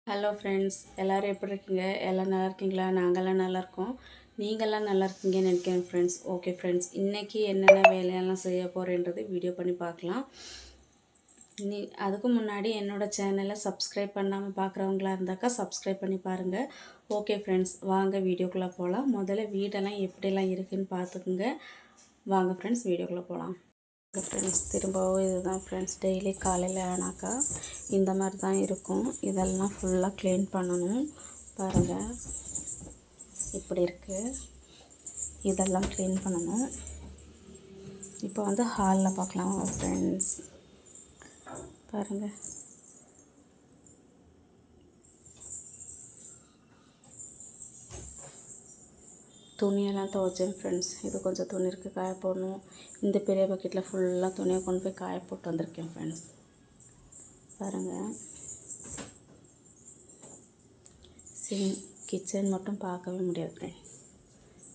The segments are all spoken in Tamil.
ஹலோ ஃப்ரெண்ட்ஸ், எல்லோரும் எப்படி இருக்கீங்க? எல்லாம் நல்லா இருக்கீங்களா? நாங்கள்லாம் நல்லாயிருக்கோம். நீங்கள்லாம் நல்லா இருக்கீங்கன்னு நினைக்கிறேன் ஃப்ரெண்ட்ஸ். ஓகே ஃப்ரெண்ட்ஸ், இன்றைக்கி என்னென்ன வேலையெல்லாம் செய்ய போகிறேன்றது வீடியோ பண்ணி பார்க்கலாம். அதுக்கு முன்னாடி என்னோடய சேனலை சப்ஸ்கிரைப் பண்ணாமல் பார்க்குறவங்களா இருந்தாக்கா சப்ஸ்கிரைப் பண்ணி பாருங்கள். ஓகே ஃப்ரெண்ட்ஸ், வாங்க வீடியோக்குள்ளே போகலாம். முதல்ல வீடெல்லாம் எப்படியெல்லாம் இருக்குதுன்னு பார்த்துக்குங்க. வாங்க ஃப்ரெண்ட்ஸ், வீடியோக்குள்ளே போகலாம். ஃப்ரெண்ட்ஸ், திரும்பவும் இதுதான் ஃப்ரெண்ட்ஸ். டெய்லி காலையில் ஆனாக்கா இந்த மாதிரி தான் இருக்கும். இதெல்லாம் ஃபுல்லாக க்ளீன் பண்ணணும். பாருங்கள், இப்படி இருக்குது. இதெல்லாம் க்ளீன் பண்ணணும். இப்போ வந்து ஹாலில் பார்க்கலாம் ஃப்ரெண்ட்ஸ். பாருங்கள், துணியெல்லாம் துவைச்சேன் ஃப்ரெண்ட்ஸ். இது கொஞ்சம் துணி இருக்குது, காய போடணும். இந்த பெரிய பக்கெட்டில் ஃபுல்லாக துணியை கொண்டு போய் காய போட்டு வந்திருக்கேன் ஃப்ரெண்ட்ஸ். பாருங்கள், கிச்சன் மட்டும் பார்க்கவே முடியாது ஃப்ரெண்ட்ஸ்.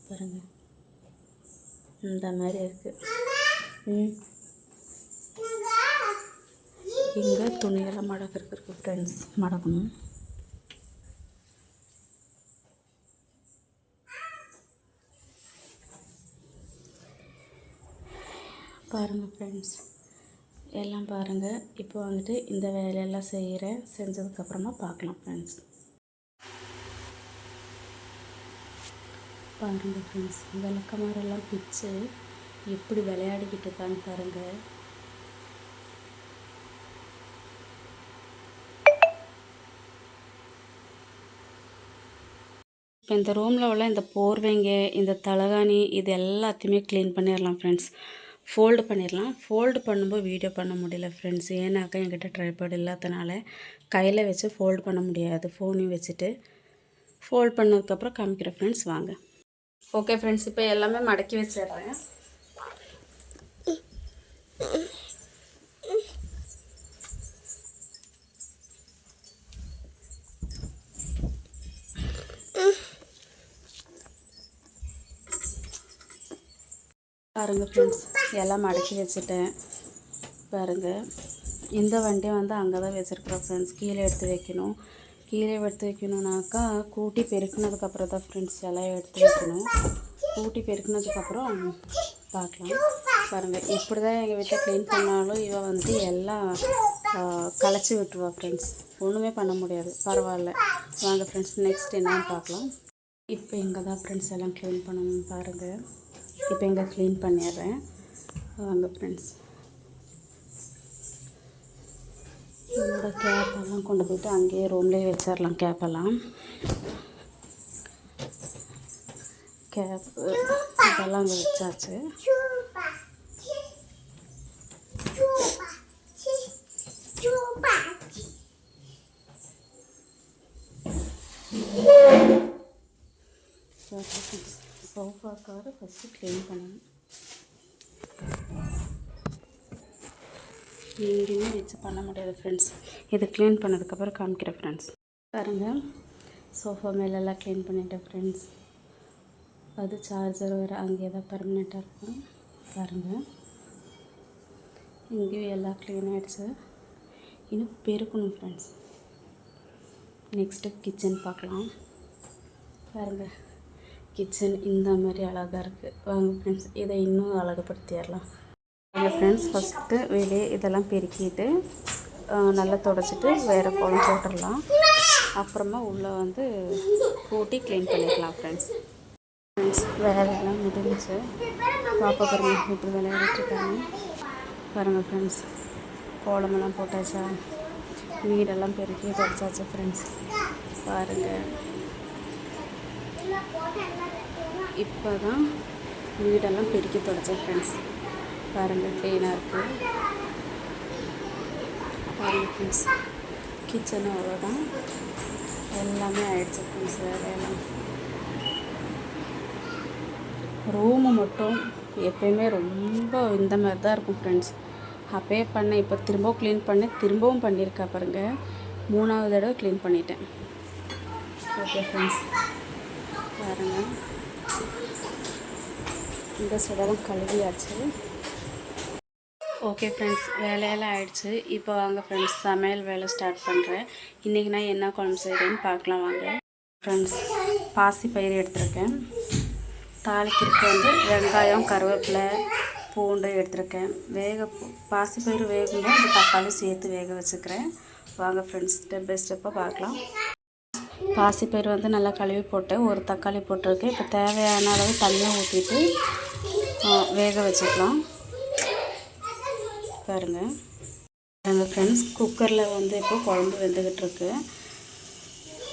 பாருங்கள், இந்த மாதிரி இருக்குது. இங்கே துணியெல்லாம் மடக்கிறதுக்கு ஃப்ரெண்ட்ஸ், மடக்கணும். பாருங்கள் ஃப்ரெண்ட்ஸ், எல்லாம் பாருங்கள். இப்போ வந்துட்டு இந்த வேலையெல்லாம் செஞ்சதுக்கப்புறமா பார்க்கலாம் ஃப்ரெண்ட்ஸ். பாருங்கள் ஃப்ரெண்ட்ஸ், விளக்கமாரெல்லாம் பிச்சு எப்படி விளையாடிக்கிட்டு இருக்கான்னு பாருங்கள். இப்போ இந்த ரூமில் உள்ள இந்த போர்வைங்க, இந்த தலகாணி, இது எல்லாத்தையுமே க்ளீன் பண்ணிடலாம் ஃப்ரெண்ட்ஸ். ஃபோல்டு பண்ணிடலாம். ஃபோல்டு பண்ணும்போது வீடியோ பண்ண முடியல ஃப்ரெண்ட்ஸ். ஏன்னாக்கா என்கிட்ட ட்ரைபாட் இல்லாதனால கையில் வச்சு ஃபோல்டு பண்ண முடியாது. ஃபோனையும் வச்சுட்டு ஃபோல்ட் பண்ணதுக்கப்புறம் காமிக்கிறேன் ஃப்ரெண்ட்ஸ். வாங்க. ஓகே ஃப்ரெண்ட்ஸ், இப்போ எல்லாமே மடக்கி வச்சிடுறேன். பாருங்கள் ஃப்ரெண்ட்ஸ், எல்லாம் மடக்கி வச்சுட்டேன். பாருங்கள், இந்த வண்டியை வந்து அங்கே தான் வச்சுருக்குறோம் ஃப்ரெண்ட்ஸ். கீழே எடுத்து வைக்கணும். கீழே எடுத்து வைக்கணுன்னாக்கா கூட்டி பெருக்கினதுக்கப்புறம் தான் ஃப்ரெண்ட்ஸ் எல்லாம் எடுத்து வைக்கணும். கூட்டி பெருக்கினதுக்கப்புறம் பார்க்கலாம். பாருங்கள், இப்படி தான் எங்கள் வீட்டை க்ளீன் பண்ணாலும் இவன் வந்து எல்லாம் களைச்சி விட்டுருவா ஃப்ரெண்ட்ஸ். ஒன்றுமே பண்ண முடியாது. பரவாயில்ல, வாங்க ஃப்ரெண்ட்ஸ், நெக்ஸ்ட் என்னன்னு பார்க்கலாம். இப்போ இங்கே தான் ஃப்ரெண்ட்ஸ் எல்லாம் க்ளீன் பண்ணணும். பாருங்கள், இப்போ இங்கே க்ளீன் பண்ணிடுறேன். வாங்க ஃப்ரெண்ட்ஸ், என்னோடய கேப்பெல்லாம் கொண்டு போய்ட்டு அங்கேயே ரூம்லேயே வச்சிடலாம். கேப்பெல்லாம் இதெல்லாம் அங்கே வச்சாச்சு. சோஃபாக்காக ஃபஸ்ட்டு க்ளீன் பண்ணணும். எங்கேயுமே வச்சு பண்ண முடியாது ஃப்ரெண்ட்ஸ். இது க்ளீன் பண்ணதுக்கப்புறம் காமிக்கிறேன் ஃப்ரெண்ட்ஸ். பாருங்கள், சோஃபா மேலெல்லாம் க்ளீன் பண்ணிட்டேன் ஃப்ரெண்ட்ஸ். அது சார்ஜர் வேறு அங்கேயே தான் பர்மனெண்ட்டாக இருக்கும். பாருங்கள், இங்கேயும் எல்லாம் க்ளீன் ஆகிடுச்சு. இன்னும் பெருக்கணும் ஃப்ரெண்ட்ஸ். நெக்ஸ்ட்டு கிச்சன் பார்க்கலாம். பாருங்கள், கிச்சன் இந்த மாதிரி அழகாக இருக்குது. வாங்க ஃப்ரெண்ட்ஸ், இதை இன்னும் அழகுப்படுத்திடலாம். வாங்க ஃப்ரெண்ட்ஸ், ஃபஸ்ட்டு வெளியே இதெல்லாம் பெருக்கிட்டு நல்லா துடைச்சிட்டு வேறு கோலம் போட்டுடலாம். அப்புறமா உள்ளே வந்து கூட்டி க்ளீன் பண்ணிக்கலாம் ஃப்ரெண்ட்ஸ். வேலையெல்லாம் முடிஞ்சிச்சு. பாப்பா பாருங்கள் இப்படி விளையாடிட்டுருக்காங்க. பாருங்கள் ஃப்ரெண்ட்ஸ், கோலமெல்லாம் போட்டாச்சா, வீடெல்லாம் பெருக்கி துடைச்சாச்சு ஃப்ரெண்ட்ஸ். பாருங்கள், இப்போ தான் வீடெல்லாம் பெருக்கி துடைச்சேன் ஃப்ரெண்ட்ஸ். பாருங்கள், க்ளீனாக இருக்குது. பாருங்கள் ஃப்ரெண்ட்ஸ், கிச்சனும் அவ்வளோதான், எல்லாமே ஆகிடுச்சு ஃப்ரெண்ட்ஸ். வேலையெல்லாம் ரூமு மட்டும் எப்போயுமே ரொம்ப இந்த மாதிரி தான் இருக்கும் ஃப்ரெண்ட்ஸ். அப்போயே பண்ணேன், இப்போ திரும்பவும் க்ளீன் பண்ணேன். திரும்பவும் பண்ணியிருக்கா பாருங்கள். 3வது தடவை க்ளீன் பண்ணிட்டேன். ஓகே ஃப்ரெண்ட்ஸ், பாருங்கள், இந்த சைடெல்லாம் கழுவியாச்சு. ஓகே ஃப்ரெண்ட்ஸ், வேலையெல்லாம் ஆயிடுச்சு. இப்போ வாங்க ஃப்ரெண்ட்ஸ் சமையல் வேலை ஸ்டார்ட் பண்ணுறேன். இன்றைக்கி நான் என்ன குழம்பு செய்கிறேன்னு பார்க்கலாம் வாங்க. ஃப்ரெண்ட்ஸ், பாசிப்பயிறு எடுத்திருக்கேன். தாளிக்கிறதுக்கு வந்து வெங்காயம், கருவேப்பிலை, பூண்டு எடுத்திருக்கேன். பாசிப்பயிறு வேகும்போது இந்த தக்காளி சேர்த்து வேக வச்சுக்கிறேன். வாங்க ஃப்ரெண்ட்ஸ் ஸ்டெப் பை ஸ்டெப்பாக பார்க்கலாம். பாசிப்பயிறு வந்து நல்லா கழுவி போட்டு ஒரு தக்காளி போட்டிருக்கேன். இப்போ தேவையான அளவு தண்ணியை ஊற்றிட்டு வேக வச்சுக்கலாம். பாருங்கள் ஃப்ரெண்ட்ஸ், குக்கரில் வந்து இப்போ குழம்பு வெந்துக்கிட்டு இருக்கு.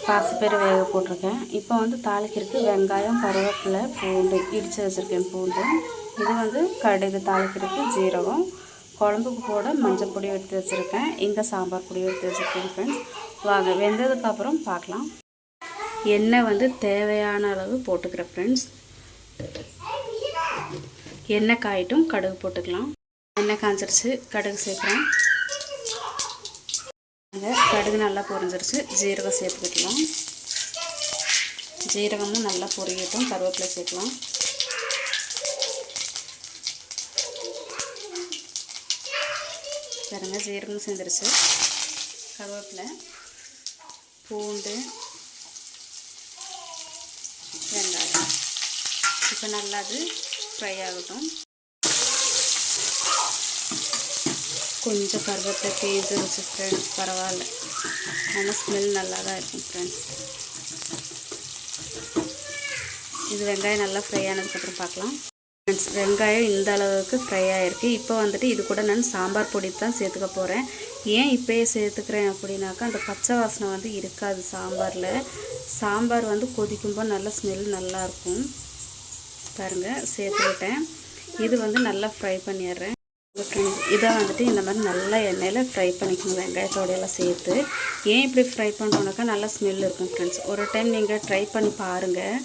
பாசிப்பயிறு வேக போட்டிருக்கேன். இப்போ வந்து தாளிக்கிறதுக்கு வெங்காயம், கருவேப்பிலை, பூண்டு இடித்து வச்சுருக்கேன். பூண்டு இது வந்து கடுகு, தாளிக்கிறதுக்கு ஜீரகம், குழம்புக்கு போட மஞ்சள் பொடி எடுத்து வச்சுருக்கேன். இங்கே சாம்பார் பொடி எடுத்து வச்சுருக்கேன். ஃப்ரெண்ட்ஸ் வாங்க வெந்ததுக்கப்புறம் பார்க்கலாம். எண்ணெய் வந்து தேவையான அளவு போட்டுக்கிறேன். ஃப்ரெண்ட்ஸ் எண்ணெய் காயிட்டும் கடுகு போட்டுக்கலாம். எண்ணெய் காஞ்சிருச்சு, கடுகு சேர்க்குறேன். கடுகு நல்லா பொரிஞ்சிருச்சு, ஜீரகம் சேர்த்துக்கலாம். ஜீரகமும் நல்லா பொரியட்டும். கருவேப்பிலை சேர்க்கலாம். பாருங்க ஜீரகம் சேர்ந்துருச்சு. கருவேப்பிலை, பூண்டு, வெங்காயம் இப்போ நல்லா அது ஃப்ரை ஆகட்டும். கொஞ்சம் கருவேப்பிலை தேய்ஞ்சிருச்சு ஃப்ரெண்ட்ஸ், பரவாயில்ல, ஆனால் ஸ்மெல் நல்லா தான் இருக்கும் ஃப்ரெண்ட்ஸ். இது வெங்காயம் நல்லா ஃப்ரை ஆனதுக்கப்புறம் பார்க்கலாம். ஃப்ரெண்ட்ஸ் வெங்காயம் இந்த அளவுக்கு ஃப்ரை ஆகிருக்கு. இப்போ வந்துட்டு இது கூட நான் சாம்பார் பொடி தான் சேர்த்துக்க போகிறேன். ஏன் இப்போயே சேர்த்துக்கிறேன் அப்படின்னாக்கா அந்த பச்சை வாசனை வந்து இருக்காது சாம்பாரில். சாம்பார் வந்து கொதிக்கும்போது நல்ல ஸ்மெல் நல்லாயிருக்கும். பாருங்கள் சேர்த்துக்கிட்டேன். இது வந்து நல்லா ஃப்ரை பண்ணிடுறேன். ஃப்ரெண்ட்ஸ் இதை வந்துட்டு இந்த மாதிரி நல்லா எண்ணெயில் ஃப்ரை பண்ணிக்கணும் வெங்காயத்தோடையெல்லாம் சேர்த்து. ஏன் இப்படி ஃப்ரை பண்ணுறோன்னாக்கா நல்லா ஸ்மெல் இருக்கும் ஃப்ரெண்ட்ஸ். ஒரு டைம் நீங்கள் ட்ரை பண்ணி பாருங்கள்,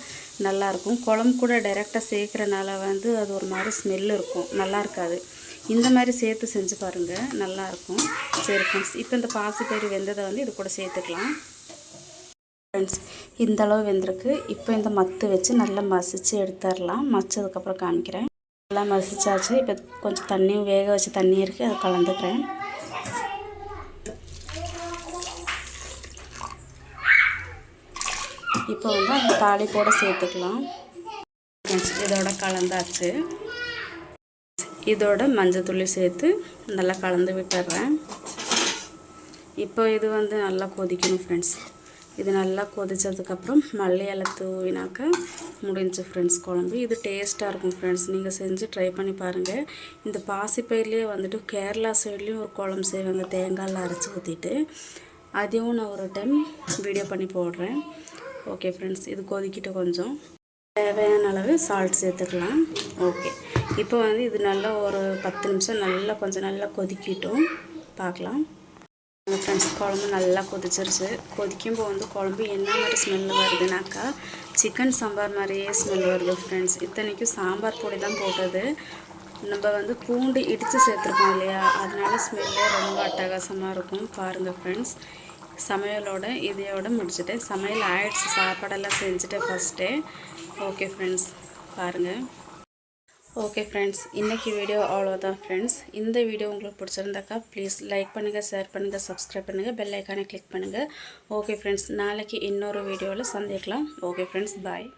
நல்லாயிருக்கும். குழம்பு கூட டைரெக்டாக சேர்க்குறனால வந்து அது ஒரு மாதிரி ஸ்மெல் இருக்கும், நல்லா இருக்காது. இந்த மாதிரி சேர்த்து செஞ்சு பாருங்கள், நல்லாயிருக்கும். சரி ஃப்ரெண்ட்ஸ், இப்போ இந்த பாசிப்பயிறு வெந்ததை வந்து இது கூட சேர்த்துக்கலாம். ஃப்ரெண்ட்ஸ் இந்தளவு வெந்திருக்கு. இப்போ இந்த மத்து வச்சு நல்லா மசித்து எடுத்துடலாம். மசிச்சதுக்கப்புறம் காமிக்கிறேன். நல்லா மசிச்சாச்சு. இப்போ கொஞ்சம் தண்ணி வேக வச்ச தண்ணி இருக்குது, அதை கலந்துக்கிறேன். இப்போ வந்து அந்த தாளிப்போடு சேர்த்துக்கலாம். இதோட கலந்தாச்சு. இதோட மஞ்சத்தூளி சேர்த்து நல்லா கலந்து விட்டுறேன். இப்போ இது வந்து நல்லா கொதிக்கணும் ஃப்ரெண்ட்ஸ். இது நல்லா கொதித்ததுக்கப்புறம் மல்லி இலை தூவினாக்கா முடிஞ்சு ஃப்ரெண்ட்ஸ் குழம்பு. இது டேஸ்ட்டாக இருக்கும் ஃப்ரெண்ட்ஸ், நீங்கள் செஞ்சு ட்ரை பண்ணி பாருங்கள். இந்த பாசிப்பயிர்லேயே வந்துட்டு கேரளா சைட்லேயும் ஒரு குழம்பு செய்வாங்க, தேங்காயில் அரைச்சி ஊற்றிட்டு. அதையும் நான் ஒரு டைம் வீடியோ பண்ணி போடுறேன். ஓகே ஃப்ரெண்ட்ஸ், இது கொதிக்கிட்டு கொஞ்சம் தேவையான அளவு சால்ட் சேர்த்துக்கலாம். ஓகே, இப்போ வந்து இது நல்லா ஒரு 10 நிமிஷம் நல்லா கொஞ்சம் நல்லா கொதிக்கிட்டும், பார்க்கலாம். ஃப்ரெண்ட்ஸ் குழம்பு நல்லா கொதிச்சிருச்சு. கொதிக்கும்போது வந்து குழம்பு என்ன மாதிரி ஸ்மெல் வருதுனாக்கா சிக்கன் சாம்பார் மாதிரியே ஸ்மெல் வருது ஃப்ரெண்ட்ஸ். இத்தனைக்கும் சாம்பார் பொடி தான் போட்டது. நம்ம வந்து பூண்டு இடித்து சேர்த்துருக்கோம் இல்லையா, அதனால ஸ்மெல்லே ரொம்ப அட்டகாசமாக இருக்கும். பாருங்கள் ஃப்ரெண்ட்ஸ், சமையலோட இதையோட முடிச்சுட்டேன். சமையல் ஆயிடுச்சு, சாப்பாடெல்லாம் செஞ்சுட்டேன் ஃபஸ்ட்டே. ஓகே ஃப்ரெண்ட்ஸ் பாருங்கள். ஓகே ஃப்ரெண்ட்ஸ், இன்றைக்கி வீடியோ அவ்வளோதான் ஃப்ரெண்ட்ஸ். இந்த வீடியோ உங்களுக்கு பிடிச்சிருந்தாக்கா ப்ளீஸ் லைக் பண்ணுங்கள், ஷேர் பண்ணுங்கள், சப்ஸ்கிரைப் பண்ணுங்கள், பெல் ஐக்கானை கிளிக் பண்ணுங்கள். ஓகே ஃப்ரெண்ட்ஸ், நாளைக்கு இன்னொரு வீடியோவில் சந்திக்கலாம். ஓகே ஃப்ரெண்ட்ஸ், பாய்.